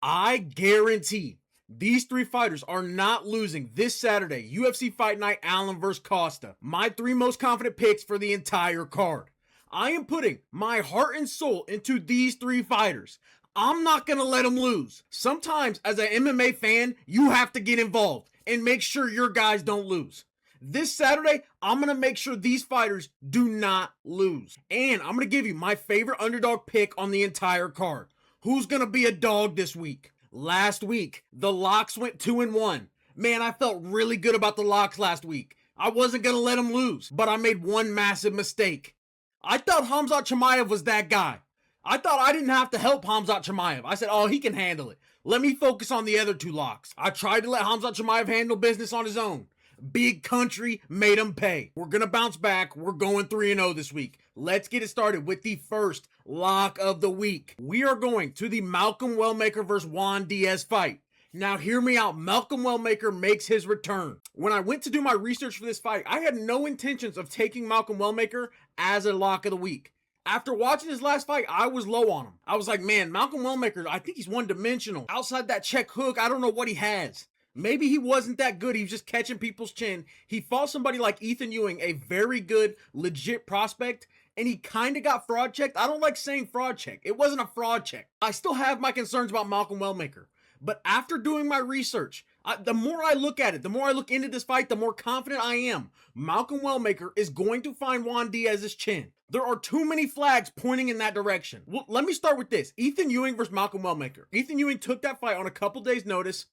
I guarantee these three fighters are not losing this Saturday, UFC Fight Night Allen vs. Costa. My three most confident picks for the entire card. I am putting my heart and soul into these three fighters. I'm not going to let them lose. Sometimes, as an MMA fan, you have to get involved and make sure your guys don't lose. This Saturday, I'm going to make sure these fighters do not lose. And I'm going to give you my favorite underdog pick on the entire card. Who's going to be a dog this week? Last week, the locks went 2-1. Man, I felt really good about the locks last week. I wasn't going to let them lose, but I made one massive mistake. I thought Khamzat Chimaev was that guy. I thought I didn't have to help Khamzat Chimaev. I said, oh, he can handle it. Let me focus on the other two locks. I tried to let Khamzat Chimaev handle business on his own. Big country made him pay. We're going to bounce back. We're going 3-0 this week. Let's get it started with the first lock of the week. We are going to the Malcolm Wellmaker versus Juan Diaz fight. Now hear me out. Malcolm Wellmaker makes his return. When I went to do my research for this fight, I had no intentions of taking Malcolm Wellmaker as a lock of the week. After watching his last fight, I was low on him. I was like, man, Malcolm Wellmaker, I think he's one-dimensional. Outside that check hook, I don't know what he has. Maybe he wasn't that good. He was just catching people's chin. He fought somebody like Ethan Ewing, a very good, legit prospect, and he kind of got fraud checked. I don't like saying fraud check. It wasn't a fraud check. I still have my concerns about Malcolm Wellmaker. But after doing my research, the more I look at it, the more I look into this fight, the more confident I am. Malcolm Wellmaker is going to find Juan Diaz's chin. There are too many flags pointing in that direction. Well, let me start with this. Ethan Ewing versus Malcolm Wellmaker. Ethan Ewing took that fight on a couple days' notice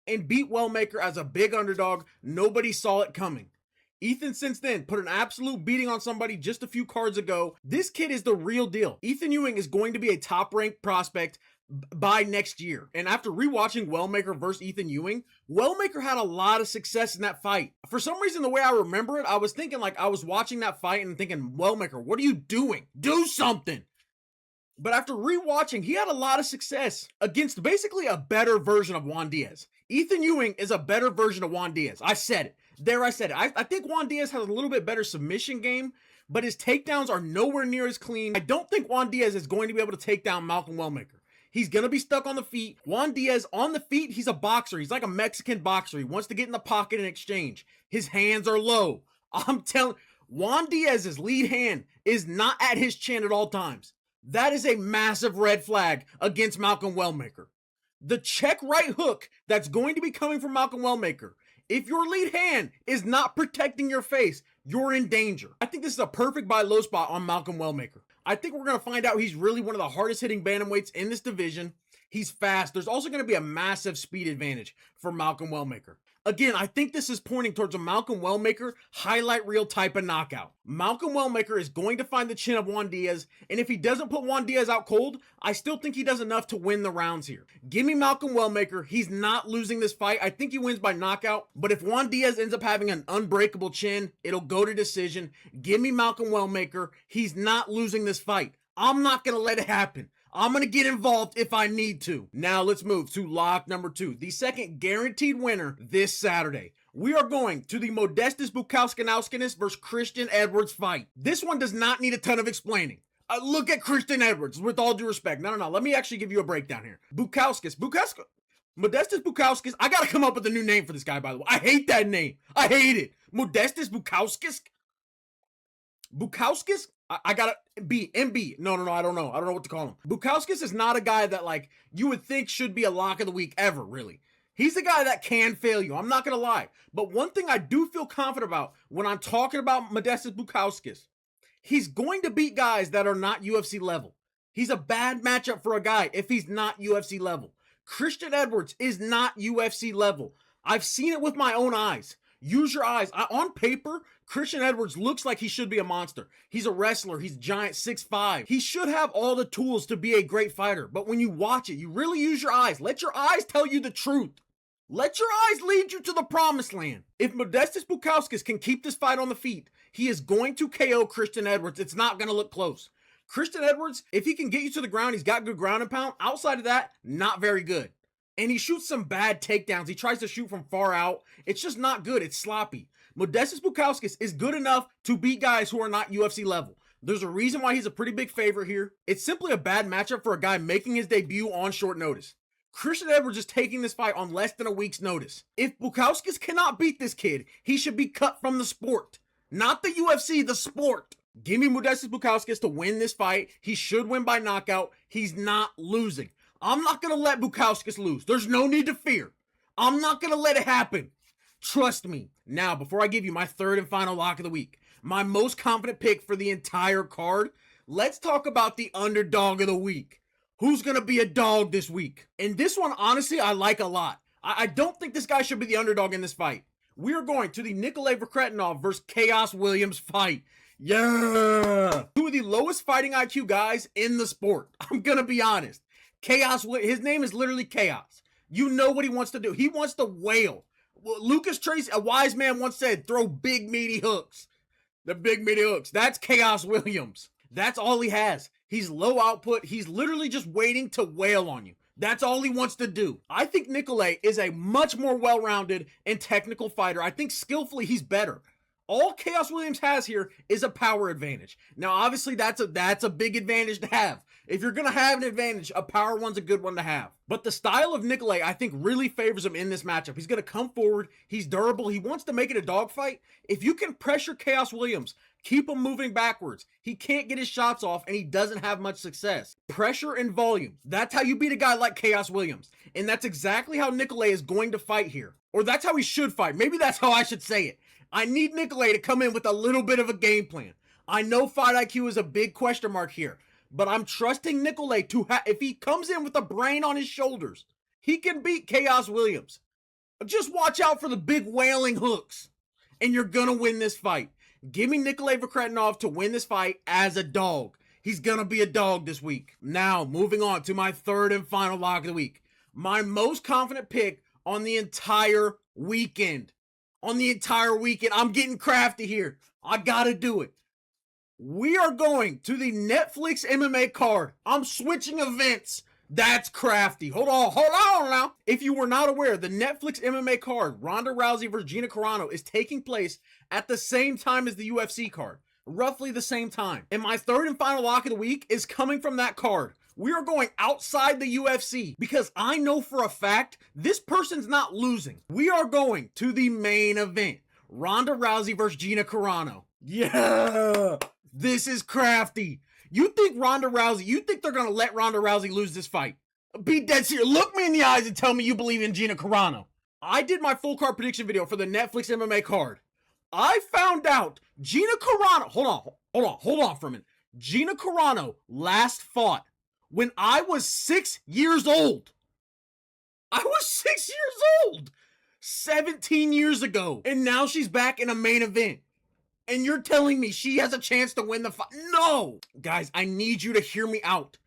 and beat Wellmaker as a big underdog. Nobody saw it coming. Ethan since then put an absolute beating on somebody just a few cards ago. This kid is the real deal. Ethan Ewing is going to be a top-ranked prospect by next year. And after rewatching Wellmaker versus Ethan Ewing, Wellmaker had a lot of success in that fight. For some reason, the way I remember it, I was thinking like I was watching that fight and thinking, Wellmaker, what are you doing? Do something. But after rewatching, he had a lot of success against basically a better version of Juan Diaz. Ethan Ewing is a better version of Juan Diaz. I said it. There I said it. I think Juan Diaz has a little bit better submission game, but his takedowns are nowhere near as clean. I don't think Juan Diaz is going to be able to take down Malcolm Wellmaker. He's going to be stuck on the feet. Juan Diaz on the feet, he's a boxer. He's like a Mexican boxer. He wants to get in the pocket and exchange. His hands are low. I'm telling Juan Diaz's lead hand is not at his chin at all times. That is a massive red flag against Malcolm Wellmaker. The check right hook that's going to be coming from Malcolm Wellmaker, if your lead hand is not protecting your face, you're in danger. I think this is a perfect buy low spot on Malcolm Wellmaker. I think we're going to find out he's really one of the hardest hitting bantamweights in this division. He's fast. There's also going to be a massive speed advantage for Malcolm Wellmaker. Again, I think this is pointing towards a Malcolm Wellmaker highlight reel type of knockout. Malcolm Wellmaker is going to find the chin of Juan Diaz, and if he doesn't put Juan Diaz out cold, I still think he does enough to win the rounds here. Give me Malcolm Wellmaker. He's not losing this fight. I think he wins by knockout, but if Juan Diaz ends up having an unbreakable chin, it'll go to decision. Give me Malcolm Wellmaker. He's not losing this fight. I'm not going to let it happen. I'm going to get involved if I need to. Now let's move to lock number 2, the second guaranteed winner this Saturday. We are going to the Modestas Bukauskas versus Christian Edwards fight. This one does not need a ton of explaining. Look at Christian Edwards, with all due respect. No. Let me actually give you a breakdown here. Modestas Bukauskas. I got to come up with a new name for this guy, by the way. I hate that name. I hate it. Modestas Bukauskas? Bukauskas? I gotta MB. No, I don't know. I don't know what to call him. Bukauskas is not a guy that like you would think should be a lock of the week ever, really. He's the guy that can fail you. I'm not gonna lie. But one thing I do feel confident about when I'm talking about Modestas Bukauskas, he's going to beat guys that are not UFC level. He's a bad matchup for a guy if he's not UFC level. Christian Edwards is not UFC level. I've seen it with my own eyes. Use your eyes. On paper, Christian Edwards looks like he should be a monster. He's a wrestler. He's giant, 6'5". He should have all the tools to be a great fighter. But when you watch it, you really use your eyes. Let your eyes tell you the truth. Let your eyes lead you to the promised land. If Modestas Bukauskas can keep this fight on the feet, he is going to KO Christian Edwards. It's not going to look close. Christian Edwards, if he can get you to the ground, he's got good ground and pound. Outside of that, not very good. And he shoots some bad takedowns. He tries to shoot from far out. It's just not good. It's sloppy. Modestas Bukauskas is good enough to beat guys who are not UFC level. There's a reason why he's a pretty big favorite here. It's simply a bad matchup for a guy making his debut on short notice. Christian Edwards is taking this fight on less than a week's notice. If Bukauskas cannot beat this kid, he should be cut from the sport. Not the UFC, the sport. Give me Modestas Bukauskas to win this fight. He should win by knockout. He's not losing. I'm not going to let Bukauskas lose. There's no need to fear. I'm not going to let it happen. Trust me. Now, before I give you my third and final lock of the week, my most confident pick for the entire card, let's talk about the underdog of the week. Who's going to be a dog this week? And this one, honestly, I like a lot. I don't think this guy should be the underdog in this fight. We are going to the Nikolay Verkretinov versus Chaos Williams fight. Yeah! Two of the lowest fighting IQ guys in the sport. I'm going to be honest. His name is literally Chaos. You know what he wants to do. He wants to wail. Lucas Tracy, a wise man, once said, throw big meaty hooks. The big meaty hooks. That's Chaos Williams. That's all he has. He's low output. He's literally just waiting to wail on you. That's all he wants to do. I think Nikolay is a much more well-rounded and technical fighter. I think skillfully he's better. All Chaos Williams has here is a power advantage. Now, obviously, that's a big advantage to have. If you're going to have an advantage, a power one's a good one to have. But the style of Nikolay, I think, really favors him in this matchup. He's going to come forward. He's durable. He wants to make it a dogfight. If you can pressure Chaos Williams, keep him moving backwards, he can't get his shots off, and he doesn't have much success. Pressure and volume. That's how you beat a guy like Chaos Williams. And that's exactly how Nikolay is going to fight here. Or that's how he should fight. Maybe that's how I should say it. I need Nikolay to come in with a little bit of a game plan. I know fight IQ is a big question mark here, but I'm trusting Nikolay to if he comes in with a brain on his shoulders, he can beat Chaos Williams. Just watch out for the big wailing hooks, and you're going to win this fight. Give me Nikolay Verkretinov to win this fight as a dog. He's going to be a dog this week. Now, moving on to my third and final lock of the week. My most confident pick on the entire weekend. I'm getting crafty here. I gotta do it. We are going to the Netflix MMA card. I'm switching events. That's crafty. Hold on now. If you were not aware, the Netflix MMA card, Ronda Rousey versus Gina Carano, is taking place at the same time as the UFC card. Roughly the same time. And my third and final lock of the week is coming from that card. We are going outside the UFC because I know for a fact this person's not losing. We are going to the main event. Ronda Rousey versus Gina Carano. Yeah! This is crafty. You think they're going to let Ronda Rousey lose this fight? Be dead serious. Look me in the eyes and tell me you believe in Gina Carano. I did my full card prediction video for the Netflix MMA card. I found out Gina Carano, hold on for a minute. Gina Carano last fought when I was 6 years old. I was 6 years old. 17 years ago. And now she's back in a main event. And you're telling me she has a chance to win the fight? No! Guys, I need you to hear me out.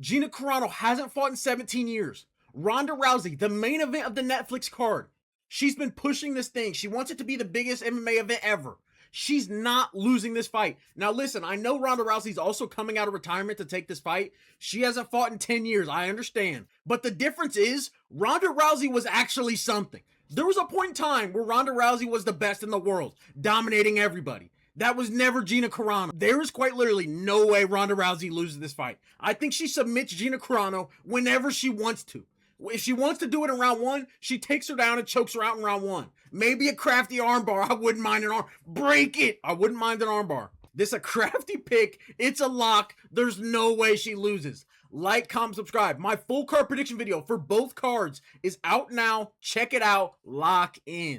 Gina Carano hasn't fought in 17 years. Ronda Rousey, the main event of the Netflix card. She's been pushing this thing. She wants it to be the biggest MMA event ever. She's not losing this fight. Now listen, I know Ronda Rousey's also coming out of retirement to take this fight. She hasn't fought in 10 years, I understand. But the difference is, Ronda Rousey was actually something. There was a point in time where Ronda Rousey was the best in the world, dominating everybody. That was never Gina Carano. There is quite literally no way Ronda Rousey loses this fight. I think she submits Gina Carano whenever she wants to. If she wants to do it in round one, she takes her down and chokes her out in round one. Maybe a crafty armbar. I wouldn't mind an arm. Break it. I wouldn't mind an armbar. This a crafty pick. It's a lock. There's no way she loses. Like, comment, subscribe. My full card prediction video for both cards is out now. Check it out. Lock in.